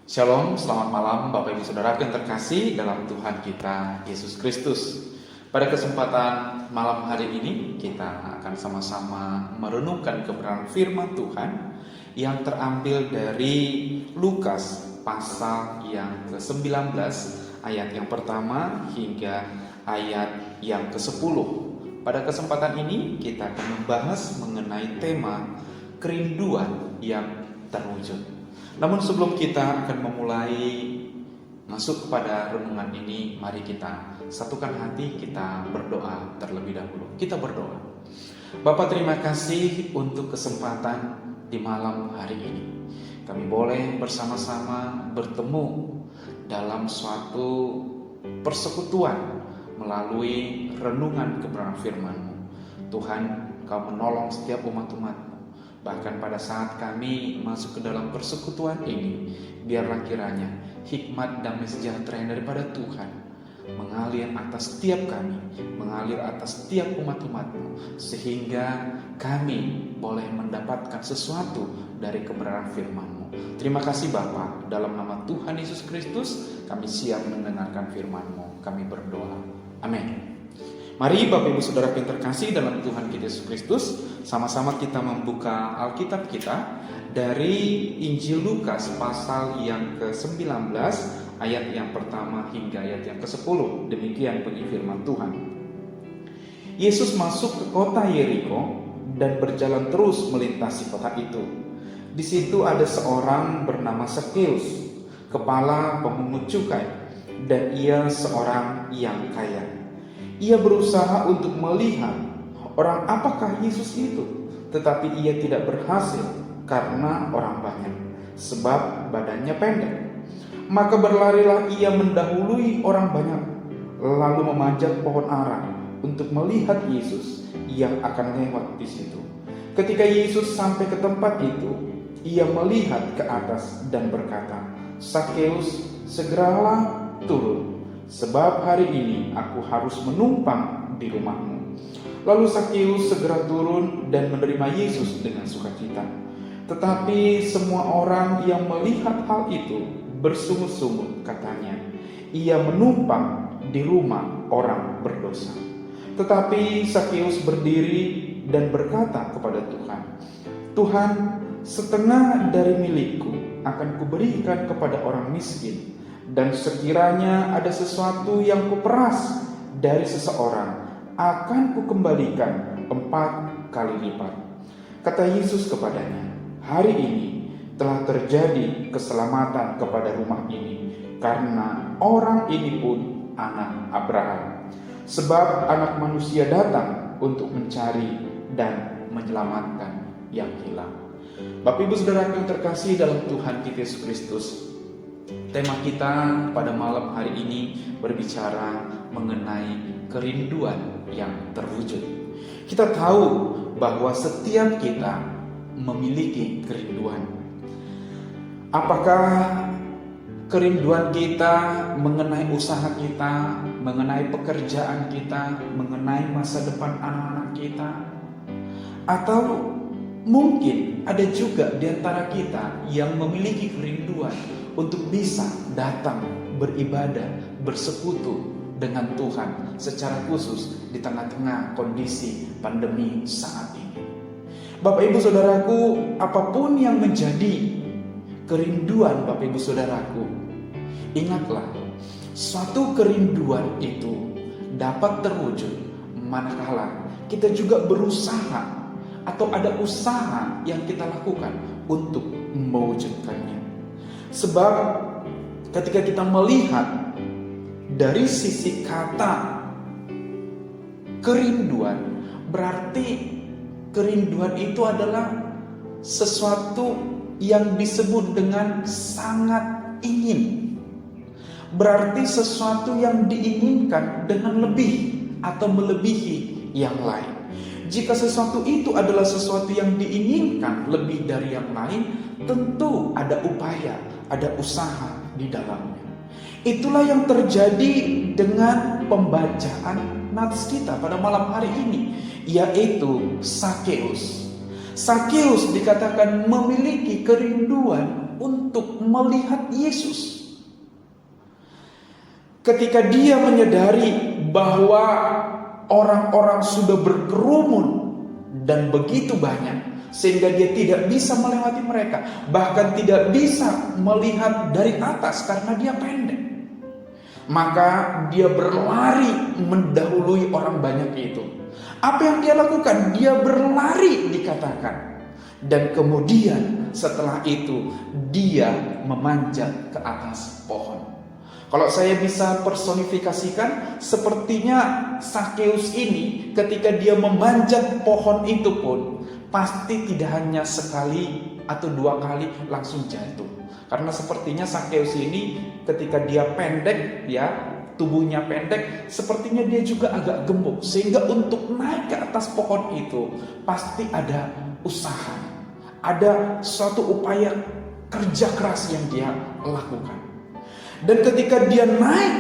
Shalom, selamat malam Bapak Ibu Saudara yang terkasih dalam Tuhan kita Yesus Kristus. Pada kesempatan malam hari ini kita akan sama-sama merenungkan kebenaran firman Tuhan yang terambil dari Lukas pasal yang ke-19 ayat yang pertama hingga ayat yang ke-10. Pada kesempatan ini kita akan membahas mengenai tema kerinduan yang terwujud. Namun sebelum kita akan memulai masuk kepada renungan ini, mari kita satukan hati, kita berdoa terlebih dahulu. Kita berdoa. Bapa, terima kasih untuk kesempatan di malam hari ini. Kami boleh bersama-sama bertemu dalam suatu persekutuan melalui renungan kebenaran firman-Mu. Tuhan, Kau menolong setiap umat-Umat-Mu. Bahkan pada saat kami masuk ke dalam persekutuan ini, biarlah kiranya hikmat damai sejahtera yang daripada Tuhan mengalir atas setiap kami, mengalir atas setiap umat-Umat-Mu, sehingga kami boleh mendapatkan sesuatu dari kebenaran firman-Mu. Terima kasih Bapa, dalam nama Tuhan Yesus Kristus kami siap mendengarkan firman-Mu. Kami berdoa. Amin. Mari Bapak Ibu Saudara yang terkasih dalam Tuhan kita Yesus Kristus, sama-sama kita membuka Alkitab kita dari Injil Lukas pasal yang ke-19 ayat yang pertama hingga ayat yang ke-10. Demikian bunyi firman Tuhan. Yesus masuk ke kota Yeriko dan berjalan terus melintasi kota itu. Di situ ada seorang bernama Sakeus, kepala pemungut cukai, dan ia seorang yang kaya. Ia berusaha untuk melihat orang apakah Yesus itu, tetapi ia tidak berhasil karena orang banyak, sebab badannya pendek. Maka berlarilah ia mendahului orang banyak, lalu memanjat pohon ara untuk melihat Yesus yang akan lewat di situ. Ketika Yesus sampai ke tempat itu, ia melihat ke atas dan berkata, "Sakeus, segeralah turun, sebab hari ini aku harus menumpang di rumahmu." Lalu Sakeus segera turun dan menerima Yesus dengan sukacita. Tetapi semua orang yang melihat hal itu bersungut-sungut, katanya, "Ia menumpang di rumah orang berdosa." Tetapi Sakeus berdiri dan berkata kepada Tuhan, "Tuhan, setengah dari milikku akan kuberikan kepada orang miskin, dan sekiranya ada sesuatu yang kuperas dari seseorang, akan kukembalikan 4 kali lipat." Kata Yesus kepadanya, "Hari ini telah terjadi keselamatan kepada rumah ini, karena orang ini pun anak Abraham. Sebab Anak Manusia datang untuk mencari dan menyelamatkan yang hilang." Bapak Ibu Saudara yang terkasih dalam Tuhan kita Yesus Kristus, tema kita pada malam hari ini berbicara mengenai kerinduan yang terwujud. Kita tahu bahwa setiap kita memiliki kerinduan. Apakah kerinduan kita mengenai usaha kita, mengenai pekerjaan kita, mengenai masa depan anak-anak kita? Atau mungkin ada juga di antara kita yang memiliki kerinduan untuk bisa datang beribadah, bersekutu dengan Tuhan secara khusus di tengah-tengah kondisi pandemi saat ini. Bapak Ibu Saudaraku, apapun yang menjadi kerinduan Bapak Ibu Saudaraku, ingatlah, suatu kerinduan itu dapat terwujud manakala kita juga berusaha atau ada usaha yang kita lakukan untuk mewujudkannya. Sebab ketika kita melihat dari sisi kata kerinduan, berarti kerinduan itu adalah sesuatu yang disebut dengan sangat ingin. Berarti sesuatu yang diinginkan dengan lebih atau melebihi yang lain. Jika sesuatu itu adalah sesuatu yang diinginkan lebih dari yang lain, tentu ada upaya, ada usaha di dalamnya. Itulah yang terjadi dengan pembacaan nats kita pada malam hari ini, yaitu Sakeus. Sakeus dikatakan memiliki kerinduan untuk melihat Yesus. Ketika dia menyadari bahwa orang-orang sudah berkerumun dan begitu banyak, sehingga dia tidak bisa melewati mereka, bahkan tidak bisa melihat dari atas karena dia pendek, maka dia berlari mendahului orang banyak itu. Apa yang dia lakukan? Dia berlari dikatakan. Dan kemudian setelah itu dia memanjat ke atas pohon. Kalau saya bisa personifikasikan, sepertinya Sakeus ini ketika dia memanjat pohon itu pun pasti tidak hanya sekali atau dua kali langsung jatuh. Karena sepertinya Sakeus ini ketika dia pendek, ya, tubuhnya pendek, sepertinya dia juga agak gemuk, sehingga untuk naik ke atas pohon itu pasti ada usaha, ada suatu upaya kerja keras yang dia lakukan. Dan ketika dia naik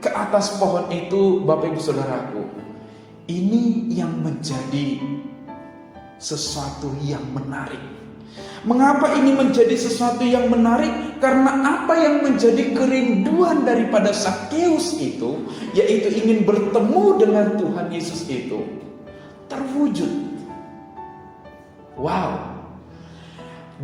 ke atas pohon itu, Bapak Ibu Saudaraku, ini yang menjadi sesuatu yang menarik. Mengapa ini menjadi sesuatu yang menarik? Karena apa yang menjadi kerinduan daripada Sakeus itu, yaitu ingin bertemu dengan Tuhan Yesus itu, terwujud. Wow.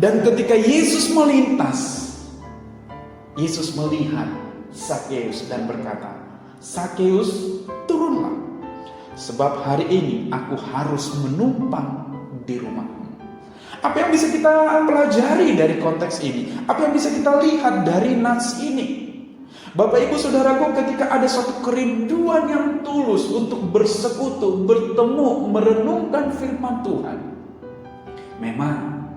Dan ketika Yesus melintas, Yesus melihat Sakeus dan berkata, "Sakeus, turunlah, sebab hari ini aku harus menumpang di rumahmu." Apa yang bisa kita pelajari dari konteks ini? Apa yang bisa kita lihat dari nats ini? Bapak Ibu Saudaraku, ketika ada suatu kerinduan yang tulus untuk bersekutu, bertemu, merenungkan firman Tuhan, memang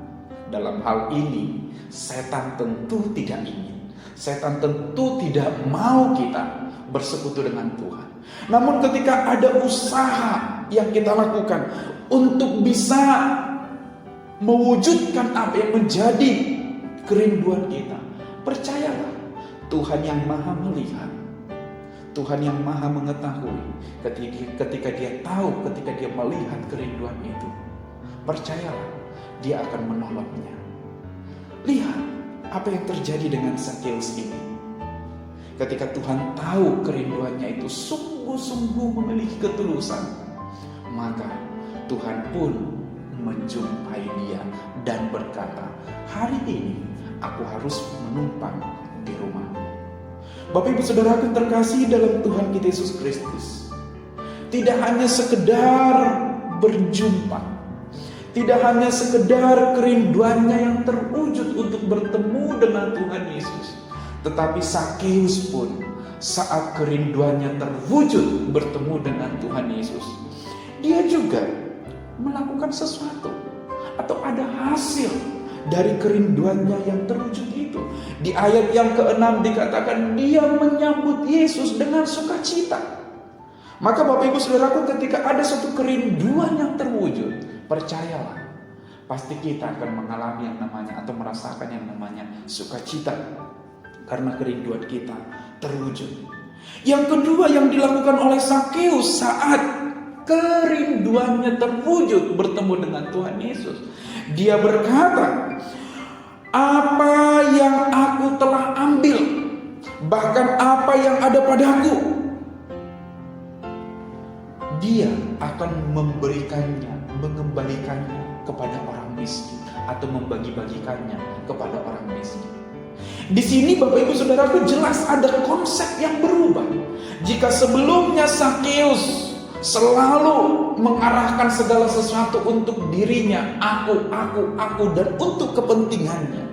dalam hal ini setan tentu tidak ingin. Setan tentu tidak mau kita bersekutu dengan Tuhan. Namun ketika ada usaha yang kita lakukan untuk bisa mewujudkan apa yang menjadi kerinduan kita, percayalah, Tuhan yang maha melihat, Tuhan yang maha mengetahui, ketika dia tahu, ketika dia melihat kerinduan itu, percayalah, dia akan menolongnya. Lihat apa yang terjadi dengan Sakeus ini. Ketika Tuhan tahu kerinduannya itu sungguh-sungguh memiliki ketulusan, maka Tuhan pun menjumpai dia dan berkata, "Hari ini aku harus menumpang di rumahmu." Bapak Ibu Saudaraku terkasih dalam Tuhan kita Yesus Kristus, tidak hanya sekedar berjumpa, tidak hanya sekedar kerinduannya yang terwujud untuk bertemu dengan Tuhan Yesus, tetapi Sakeus pun saat kerinduannya terwujud bertemu dengan Tuhan Yesus, dia juga melakukan sesuatu atau ada hasil dari kerinduannya yang terwujud itu. Di ayat yang ke-6 dikatakan dia menyambut Yesus dengan sukacita. Maka Bapak Ibu Saudaraku, ketika ada suatu kerinduan yang terwujud, percayalah, pasti kita akan mengalami yang namanya atau merasakan yang namanya sukacita karena kerinduan kita terwujud. Yang kedua yang dilakukan oleh Sakeus saat kerinduannya terwujud bertemu dengan Tuhan Yesus, dia berkata, "Apa yang aku telah ambil, bahkan apa yang ada padaku, dia akan memberikannya, mengembalikannya kepada orang miskin, atau membagi-bagikannya kepada orang miskin." Di sini Bapak Ibu Saudaraku jelas ada konsep yang berubah. Jika sebelumnya Sakeus selalu mengarahkan segala sesuatu untuk dirinya, aku, dan untuk kepentingannya,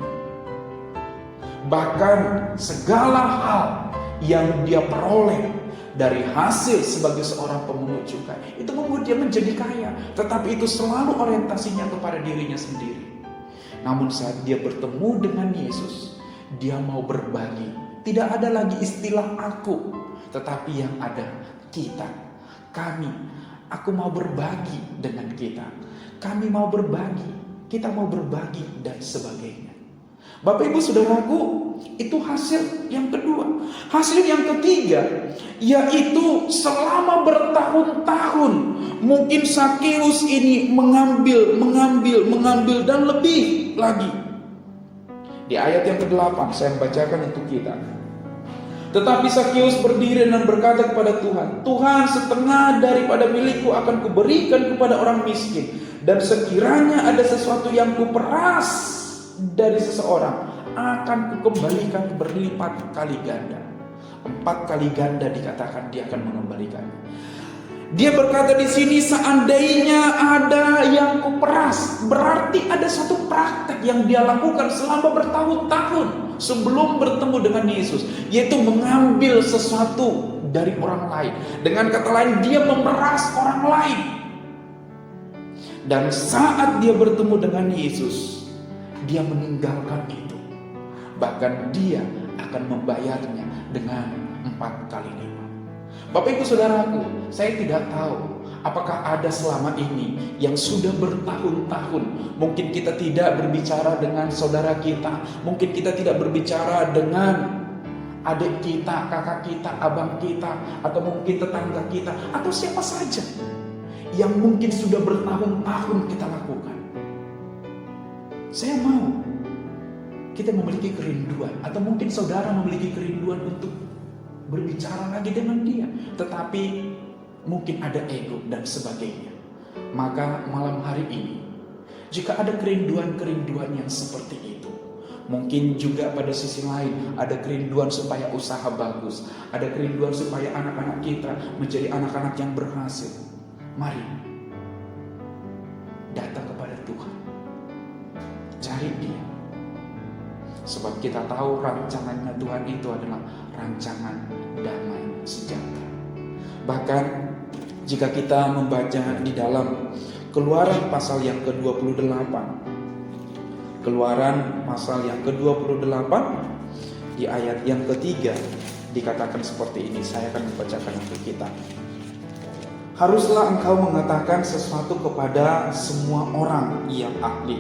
bahkan segala hal yang dia peroleh dari hasil sebagai seorang pemungut cukai itu membuat dia menjadi kaya, tetapi itu selalu orientasinya kepada dirinya sendiri. Namun saat dia bertemu dengan Yesus, dia mau berbagi. Tidak ada lagi istilah aku, tetapi yang ada kita, kami. Aku mau berbagi dengan kita, kami mau berbagi, kita mau berbagi, dan sebagainya. Bapak Ibu Saudaraku, itu hasil yang kedua. Hasil yang ketiga, yaitu selama bertahun-tahun mungkin Sakeus ini mengambil dan lebih lagi. Di Di ayat yang ke-8 saya membacakan untuk kita. Tetapi Sakeus berdiri dan berkata kepada Tuhan, Tuhan, setengah daripada milikku akan kuberikan kepada orang miskin. Dan sekiranya ada sesuatu yang kuperas dari seseorang, akan kukembalikan berlipat kali ganda. 4 kali ganda dikatakan dia akan mengembalikannya. Dia berkata di sini, seandainya ada yang kuperas, berarti ada satu praktek yang dia lakukan selama bertahun-tahun sebelum bertemu dengan Yesus, yaitu mengambil sesuatu dari orang lain. Dengan kata lain, dia memeras orang lain. Dan saat dia bertemu dengan Yesus, dia meninggalkan itu. Bahkan dia akan membayarnya dengan 4 kali lipat. Bapak Ibu Saudaraku, saya tidak tahu apakah ada selama ini yang sudah bertahun-tahun, mungkin kita tidak berbicara dengan saudara kita, mungkin kita tidak berbicara dengan adik kita, kakak kita, abang kita, atau mungkin tetangga kita, atau siapa saja yang mungkin sudah bertahun-tahun kita lakukan. Saya mau kita memiliki kerinduan, atau mungkin saudara memiliki kerinduan untuk berbicara lagi dengan dia, tetapi mungkin ada ego dan sebagainya. Maka malam hari ini, jika ada kerinduan-kerinduan yang seperti itu, mungkin juga pada sisi lain ada kerinduan supaya usaha bagus, ada kerinduan supaya anak-anak kita menjadi anak-anak yang berhasil. Mari datang kepada Tuhan, cari Dia, sebab kita tahu rancangannya Tuhan itu adalah rancangan damai sejahtera. Bahkan jika kita membaca di dalam Keluaran pasal yang ke-28, Keluaran pasal yang ke-28 di ayat yang ketiga dikatakan seperti ini. Saya akan membacakan untuk kita. Haruslah engkau mengatakan sesuatu kepada semua orang yang ahli,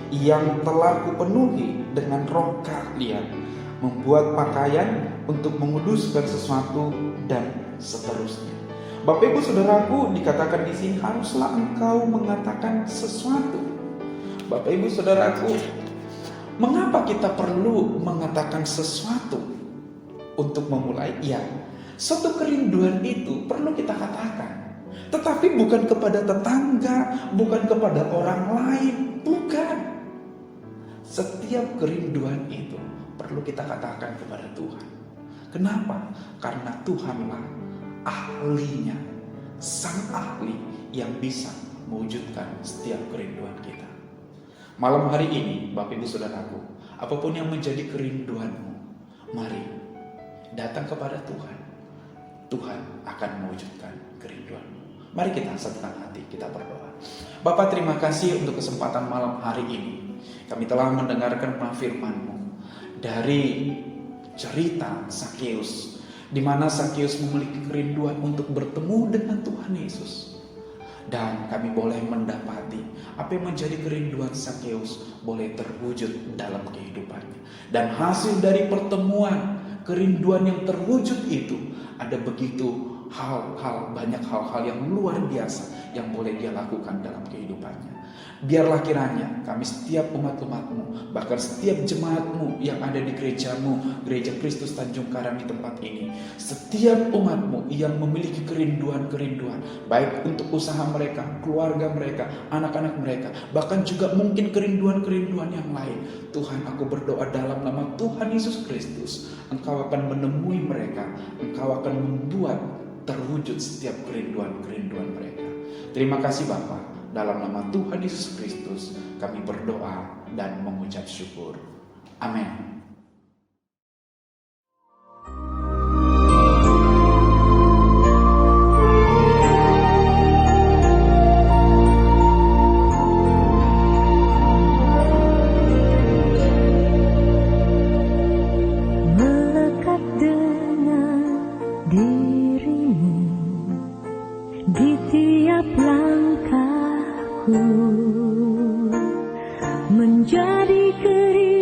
yang telah kupenuhi dengan roh keahlian, membuat pakaian untuk menguduskan sesuatu dan seterusnya. Bapak Ibu Saudaraku, dikatakan di sini haruslah engkau mengatakan sesuatu. Bapak Ibu Saudaraku, mengapa kita perlu mengatakan sesuatu untuk memulai? Ya, satu kerinduan itu perlu kita katakan, tetapi bukan kepada tetangga, bukan kepada orang lain, bukan. Setiap kerinduan itu perlu kita katakan kepada Tuhan. Kenapa? Karena Tuhanlah ahlinya, sang ahli yang bisa mewujudkan setiap kerinduan kita. Malam hari ini, Bapak Ibu Saudaraku, apapun yang menjadi kerinduanmu, mari datang kepada Tuhan. Tuhan akan mewujudkan kerinduanmu. Mari kita satukan hati, kita berdoa. Bapa, terima kasih untuk kesempatan malam hari ini. Kami telah mendengarkan firman-Mu dari cerita Sakeus, di mana Sakeus memiliki kerinduan untuk bertemu dengan Tuhan Yesus. Dan kami boleh mendapati apa yang menjadi kerinduan Sakeus boleh terwujud dalam kehidupannya. Dan hasil dari pertemuan, kerinduan yang terwujud itu, ada begitu banyak hal-hal yang luar biasa yang boleh dia lakukan dalam kehidupannya. Biarlah kiranya kami setiap umat-umat-Mu, bahkan setiap jemaat-Mu yang ada di gereja-Mu, Gereja Kristus Tanjung Karang di tempat ini, setiap umat-Mu yang memiliki kerinduan-kerinduan, baik untuk usaha mereka, keluarga mereka, anak-anak mereka, bahkan juga mungkin kerinduan-kerinduan yang lain. Tuhan, aku berdoa dalam nama Tuhan Yesus Kristus, Engkau akan menemui mereka, Engkau akan membuat terwujud setiap kerinduan-kerinduan mereka. Terima kasih Bapa. Dalam nama Tuhan Yesus Kristus kami berdoa dan mengucap syukur. Amin. Melekat dengan dirimu di tiap langkah menjadi kerinduan.